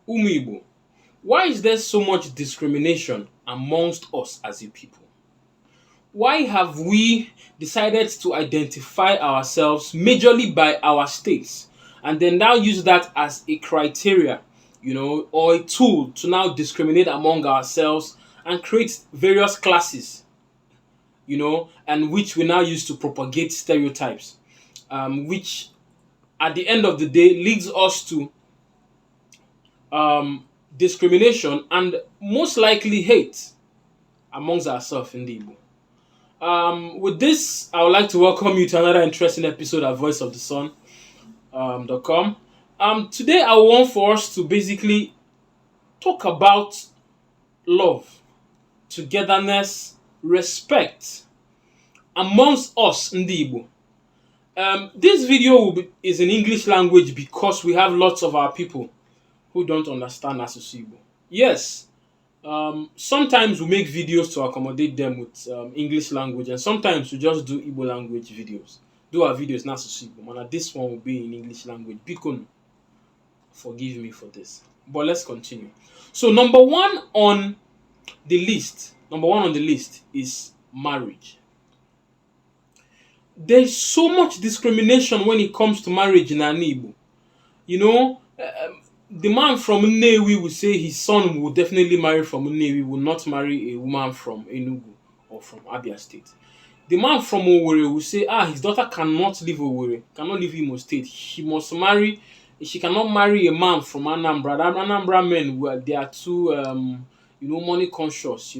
Igbo, why is there so much discrimination amongst us as a people? Why have we decided to identify ourselves majorly by our states and then now use that as a criteria, or a tool to now discriminate among ourselves and create various classes, and which we now use to propagate stereotypes, which at the end of the day leads us to discrimination and most likely hate amongst ourselves in the Igbo. With this, I would like to welcome you to another interesting episode of Voice of the Sun .com. Today, I want for us to basically talk about love, togetherness, respect amongst us in the Igbo. This video is in English language because we have lots of our people who don't understand Asusu Igbo. Yes, sometimes we make videos to accommodate them with English language, and sometimes we just do Igbo language videos. Do our videos not so Igbo, man. This one will be in English language. Bikon, forgive me for this. But let's continue. So number one on the list is marriage. There's so much discrimination when it comes to marriage in Igbo. The man from Nnewi will say his son will definitely marry from Nnewi, will not marry a woman from Enugu or from Abia State. The man from Owerri will say, his daughter cannot leave Owerri, cannot leave Imo State. She cannot marry a man from Anambra. That Anambra men, they are too, money conscious,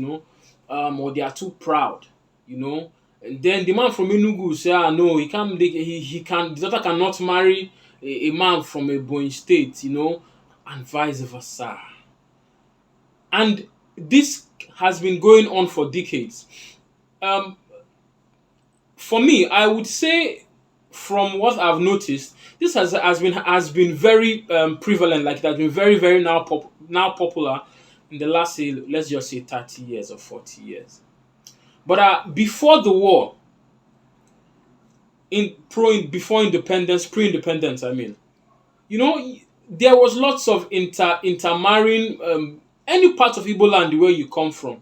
or they are too proud, And then the man from Enugu will say, no, he can't, the daughter cannot marry a man from a Ebonyi State, and vice versa. And this has been going on for decades. For me, I would say, from what I've noticed, this has been very prevalent. Like it has been very very now popular in the last, say, let's just say 30 years or 40 years. But before the war, before independence, pre-independence, I mean, there was lots of intermarrying, any part of Igbo land where you come from.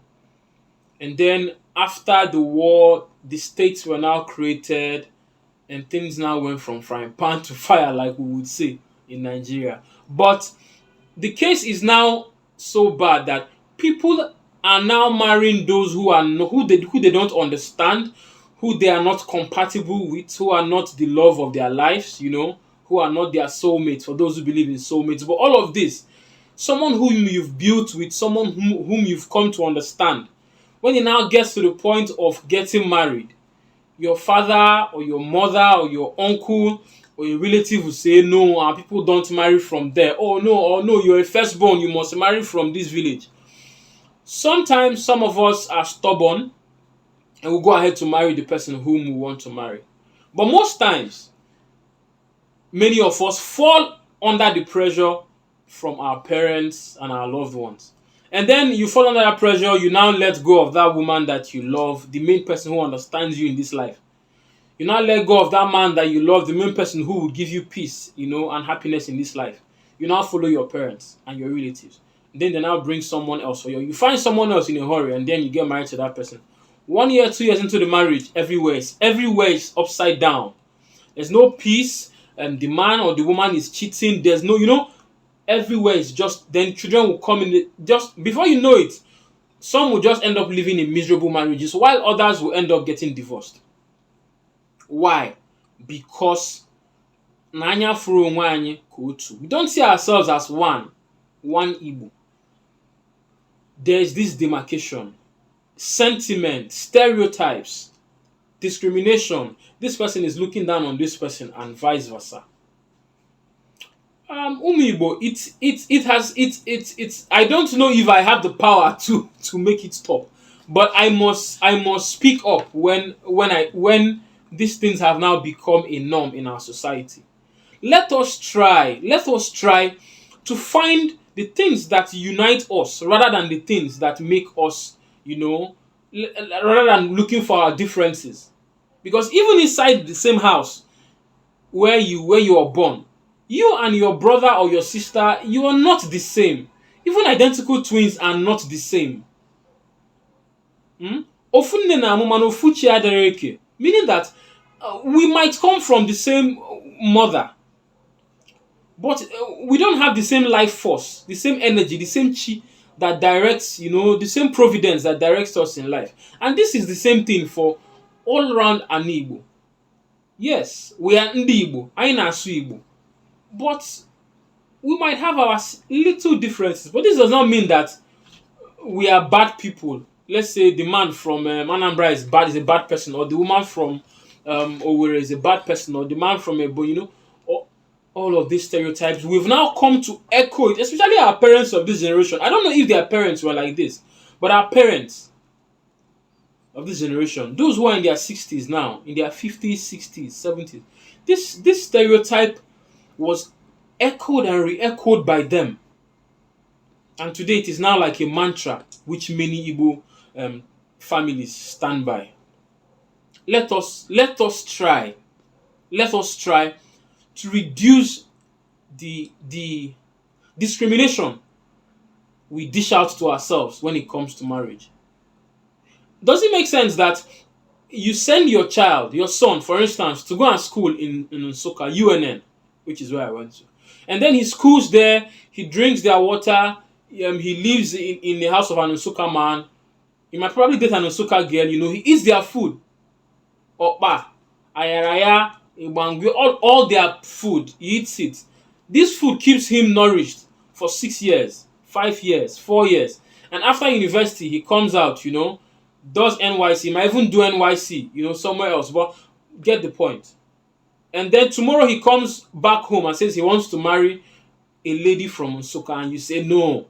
And then after the war, the states were now created and things now went from frying pan to fire, like we would say in Nigeria. But the case is now so bad that people are now marrying those who they don't understand, who they are not compatible with, who are not the love of their lives, who are not their soulmates, for those who believe in soulmates. But all of this, someone whom you've built with, someone whom you've come to understand, when it now gets to the point of getting married, your father or your mother or your uncle or your relative will say, no, people don't marry from there. Oh no, you're a firstborn, you must marry from this village. Sometimes some of us are stubborn and we'll go ahead to marry the person whom we want to marry. But most times, many of us fall under the pressure from our parents and our loved ones. And then you fall under that pressure, you now let go of that woman that you love, the main person who understands you in this life. You now let go of that man that you love, the main person who will give you peace, and happiness in this life. You now follow your parents and your relatives. Then they now bring someone else for you. You find someone else in a hurry and then you get married to that person. 1 year, 2 years into the marriage, everywhere is upside down. There's no peace, and the man or the woman is cheating. There's no, everywhere is just, then children will come in, just before you know it, some will just end up living in miserable marriages while others will end up getting divorced. Why? Because we don't see ourselves as one Igbo. There's this demarcation, sentiment, stereotypes, discrimination. This person is looking down on this person and vice versa. Igbo, it's I don't know if I have the power to make it stop, but I must speak up when these things have now become a norm in our society. Let us try to find the things that unite us rather than the things that make us, rather than looking for our differences. Because even inside the same house where you were born, You and your brother or your sister, you are not the same. Even identical twins are not the same. Hmm? Ofu nne na amụ mana ofu chi adịrị eke. Meaning that we might come from the same mother, but we don't have the same life force, the same energy, the same chi that directs, the same providence that directs us in life. And this is the same thing for all around an Igbo. Yes, we are Ndi Igbo, anyị na-asụ Igbo, but we might have our little differences. But this does not mean that we are bad people. Let's say the man from Anambra is a bad person, or the woman from Owerri is a bad person, or the man from Ebo, all of these stereotypes. We've now come to echo it, especially our parents of this generation. I don't know if their parents were like this, but our parents of this generation, those who are in their 60s now, in their 50s, 60s, 70s, this stereotype was echoed and re-echoed by them. And today it is now like a mantra which many Igbo families stand by. Let us try to reduce the discrimination we dish out to ourselves when it comes to marriage. Does it make sense that you send your child, your son, for instance, to go and school in Nsukka, UNN, which is where I went to, and then he schools there, he drinks their water, he lives in the house of an Nsukka man. He might probably date an Nsukka girl, he eats their food. Okpa, ayaraya, ibangwe, all their food, he eats it. This food keeps him nourished for 6 years, 5 years, 4 years. And after university, he comes out, does NYC, might even do NYC, somewhere else, but get the point. And then tomorrow he comes back home and says he wants to marry a lady from Nsukka, and you say no.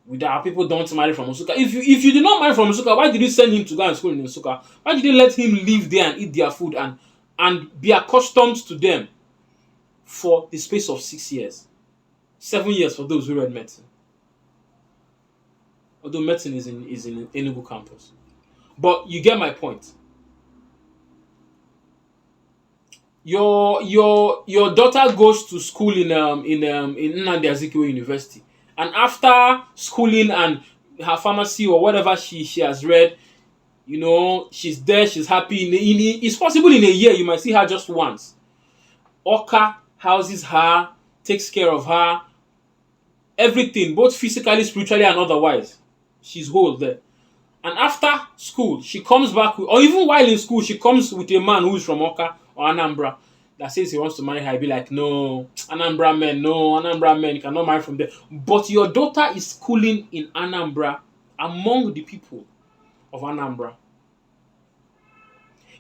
With our people don't marry from Nsukka. If you did not marry from Nsukka, why did you send him to go and school in Nsukka? Why did you let him live there and eat their food and be accustomed to them for the space of 6 years? 7 years for those who read medicine. Although medicine is in Enugu campus. But you get my point. Your daughter goes to school in Nnamdi Azikiwe University, and after schooling and her pharmacy or whatever she has read, she's there, she's happy. It's possible in a year you might see her just once. Oka houses her, takes care of her, everything, both physically, spiritually, and otherwise. She's whole there. And after school, she comes back, or even while in school, she comes with a man who is from Oka or Anambra that says he wants to marry her. I'd be like, no, Anambra men, you cannot marry from there. But your daughter is schooling in Anambra among the people of Anambra.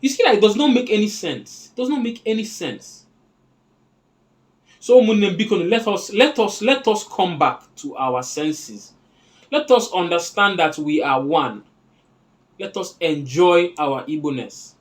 You see, that it does not make any sense. It does not make any sense. So, let us come back to our senses. Let us understand that we are one. Let us enjoy our Igbo-ness.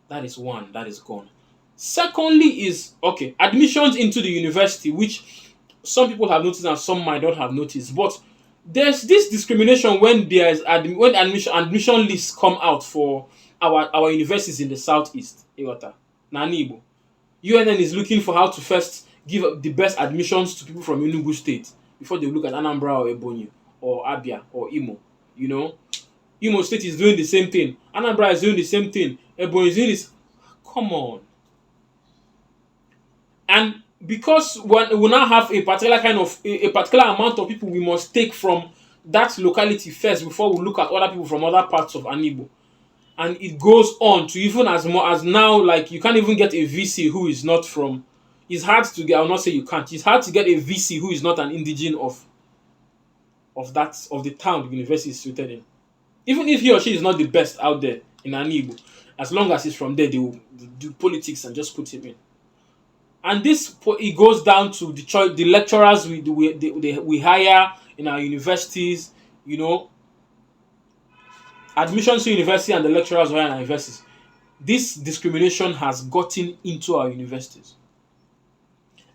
That is one. That is gone. Secondly is, admissions into the university, which some people have noticed and some might not have noticed. But there's this discrimination when when admission lists come out for our universities in the southeast. Nani Igbo. UNN is looking for how to first give the best admissions to people from Enugu State before they look at Anambra or Ebonyi or Abia or Imo. Imo State is doing the same thing. Anambra is doing the same thing. Ebonyi is doing this. Come on. And because we now have a particular a particular amount of people we must take from that locality first before we look at other people from other parts of Anibo. And it goes on to even as more as now, like you can't even get a VC who is not from. It's hard to get. I'll not say you can't. It's hard to get a VC who is not an indigene of the town the university is situated in. Even if he or she is not the best out there in Anibo, as long as he's from there, they will do politics and just put him in. And it goes down to the lecturers we hire in our universities. Admissions to university and the lecturers who are in our universities. This discrimination has gotten into our universities.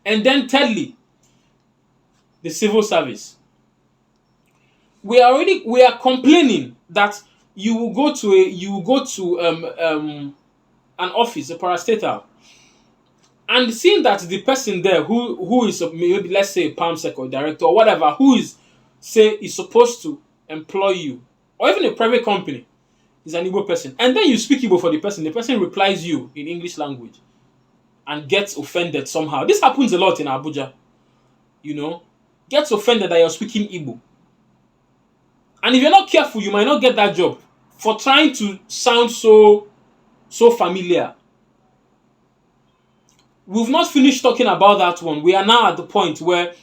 And then thirdly, the civil service. We are complaining that you will go to an office, a parastatal, And seeing that the person there who is maybe, let's say, a palm sec or director or whatever, who is, say, is supposed to employ you, or even a private company, is an Igbo person, and then you speak Igbo for the person replies you in English language and gets offended somehow. This happens a lot in Abuja, you know, gets offended that you're speaking Igbo. And if you're not careful, you might not get that job for trying to sound so familiar. We've not finished talking about that one. We are now at the point where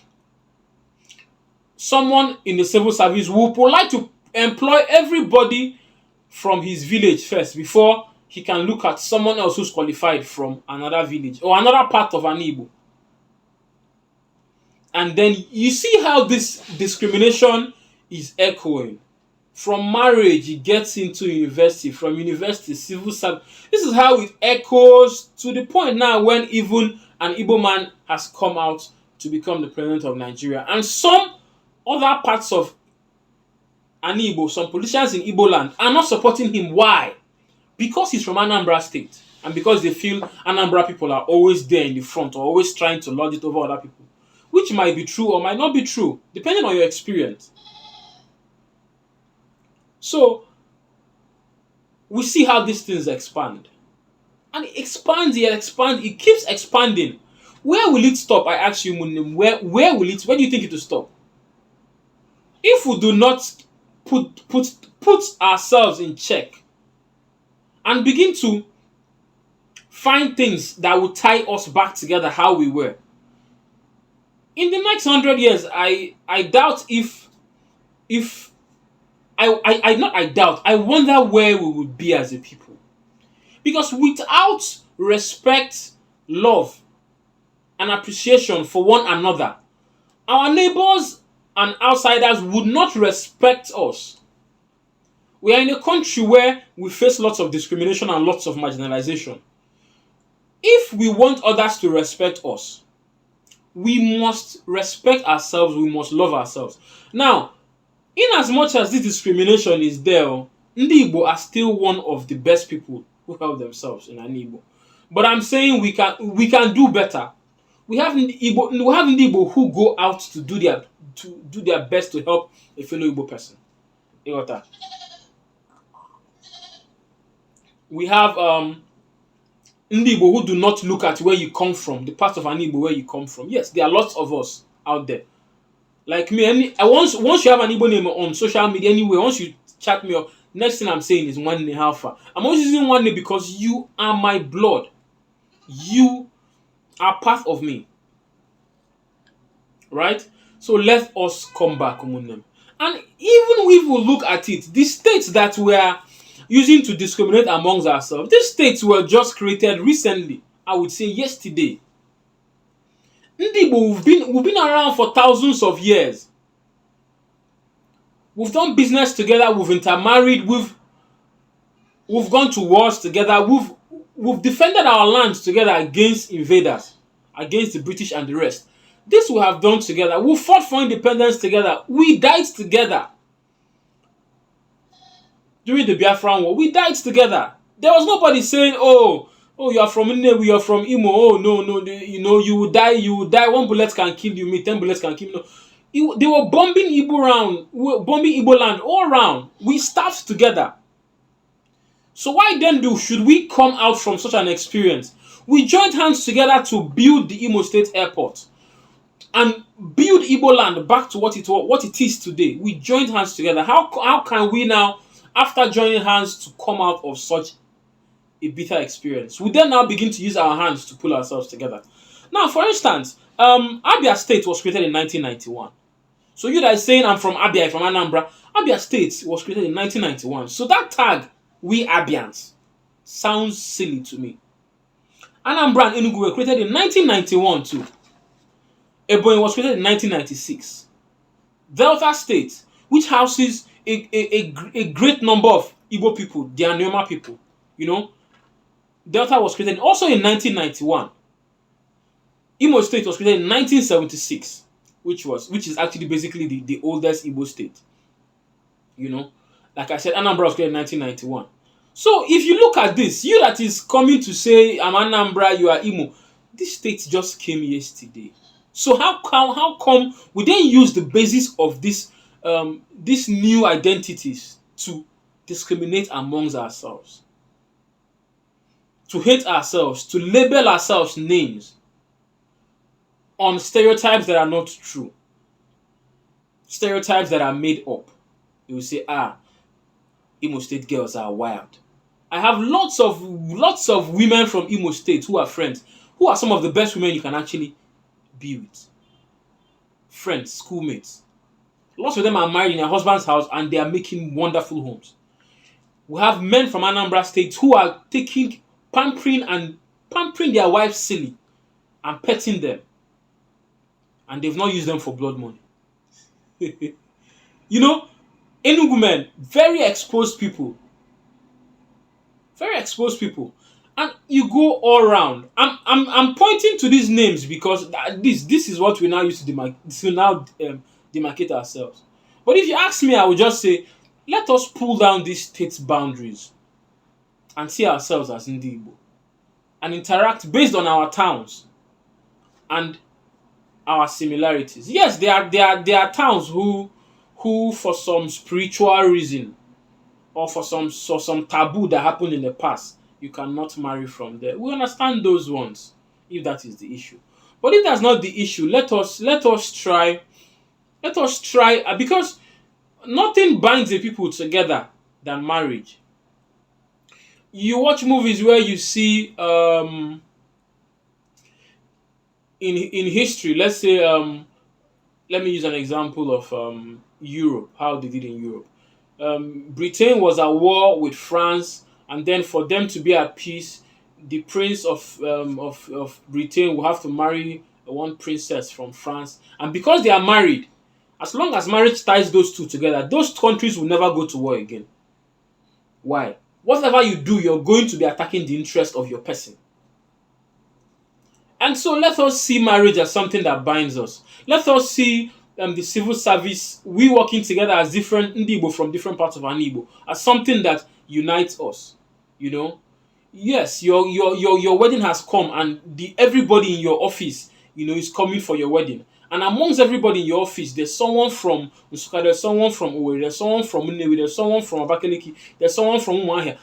someone in the civil service would like to employ everybody from his village first before he can look at someone else who's qualified from another village or another part of an Igbo. And then you see how this discrimination is echoing. From marriage, it gets into university. From university, civil service. This is how it echoes to the point now when even an Igbo man has come out to become the president of Nigeria. And some other parts of an Igbo, some politicians in Igbo land are not supporting him. Why? Because he's from Anambra State. And because they feel Anambra people are always there in the front or always trying to lord it over other people. Which might be true or might not be true, depending on your experience. So, we see how these things expand. And it expands, it keeps expanding. Where will it stop? I ask you, Munim, where do you think it will stop? If we do not put ourselves in check and begin to find things that will tie us back together how we were, in the next 100 years, I doubt I wonder where we would be as a people. Because without respect, love, and appreciation for one another, our neighbors and outsiders would not respect us. We are in a country where we face lots of discrimination and lots of marginalization. If we want others to respect us, we must respect ourselves, we must love ourselves. Now, in as much as this discrimination is there, Ndi Igbo are still one of the best people who help themselves in an Igbo. But I'm saying we can do better. We have Ndi Igbo who go out to do their best to help a fellow Igbo person. We have Ndi Igbo who do not look at where you come from, the part of an Igbo where you come from. Yes, there are lots of us out there. Like me, once you have an Igbo name on social media anyway, once you chat me up, next thing I'm saying is one name alpha. I'm always using one name because you are my blood. You are part of me. Right? So let us come back, Umunem. And even if we look at it, the states that we are using to discriminate amongst ourselves, these states were just created recently. I would say yesterday. Ndi Igbo, we've been around for thousands of years. We've done business together, we've intermarried, we've gone to wars together, we've defended our lands together against invaders, against the British and the rest. This we have done together. We fought for independence together. We died together. During the Biafran War, we died together. There was nobody saying, oh, you are from Nnewi, you are from Imo. Oh, no, you will die. 1 bullet can kill you, me, 10 bullets can kill you. No. They were bombing Igbo land all around. We starved together. So why then should we come out from such an experience? We joined hands together to build the Imo State Airport and build Igbo land back to what it is today. We joined hands together. How can we now, after joining hands, to come out of such a bitter experience? We then now begin to use our hands to pull ourselves together. Now, for instance, Abia State was created in 1991. So you guys saying I'm from Abia, from Anambra. Abia State was created in 1991. So that tag, we Abians, sounds silly to me. Anambra and Enugu were created in 1991 too. Ebonyi was created in 1996. Delta State, which houses a great number of Igbo people, the Anioma people, Delta was created also in 1991. Imo State was created in 1976, which is actually basically the oldest Igbo state. Like I said, Anambra was created in 1991. So if you look at this, you that is coming to say I'm Anambra, you are Imo, This state just came yesterday. So how come we then use the basis of these new identities to discriminate amongst ourselves, to hate ourselves, to label ourselves names on stereotypes that are not true, stereotypes that are made up. You will say, Imo State girls are wild. I have lots of women from Imo State who are friends, who are some of the best women you can actually be with. Friends, schoolmates. Lots of them are married in their husband's house and they are making wonderful homes. We have men from Anambra State who are pampering their wives silly and petting them, and they've not used them for blood money. You know, Enugu men, very exposed people. Very exposed people. And you go all around. I'm pointing to these names because this is what we now use to demarcate ourselves. But if you ask me, I would just say, let us pull down these state boundaries and see ourselves as Ndi Igbo and interact based on our towns and our similarities. Yes, there are towns who for some spiritual reason or for some taboo that happened in the past, you cannot marry from there. We understand those ones if that is the issue. But if that's not the issue, let us try because nothing binds the people together than marriage. You watch movies where you see in history, let's say let me use an example of Europe, how they did in Europe. Britain was at war with France, and then for them to be at peace, the prince of Britain will have to marry one princess from France, and because they are married, as long as marriage ties those two together, those countries will never go to war again. Why? Whatever you do, you're going to be attacking the interest of your person. And so let us see marriage as something that binds us. Let us see the civil service, we working together as different Ndi Igbo from different parts of Igbo, as something that unites us. You know, yes, your wedding has come, and everybody in your office, is coming for your wedding. And amongst everybody in your office, there's someone from Usuka, there's someone from Owerri, there's someone from Nnewi, there's someone from Abakaliki, there's someone from Umuahia.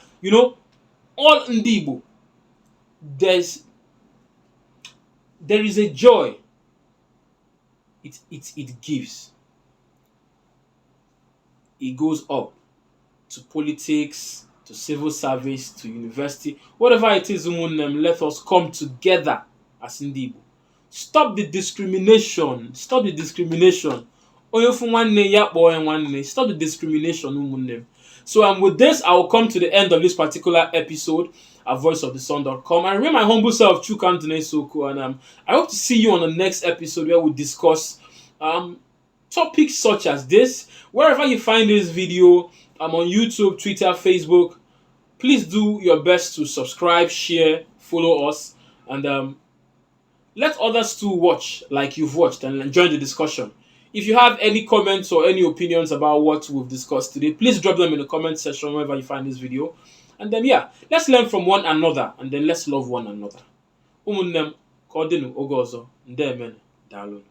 All Ndi Igbo. There is a joy it gives. It goes up to politics, to civil service, to university, whatever it is. Let us come together as Ndi Igbo. Stop the discrimination. Stop the discrimination. Stop the discrimination. So with this, I will come to the end of this particular episode at voiceofthesun.com. I remain my humble self, Chukwuemeka Soko, and I hope to see you on the next episode where we discuss topics such as this. Wherever you find this video, I'm on YouTube, Twitter, Facebook. Please do your best to subscribe, share, follow us, and let others too watch like you've watched and join the discussion. If you have any comments or any opinions about what we've discussed today, please drop them in the comment section wherever you find this video. And then, let's learn from one another, and then let's love one another. Umunnem, kodinu ogozo, ndemen, dalun.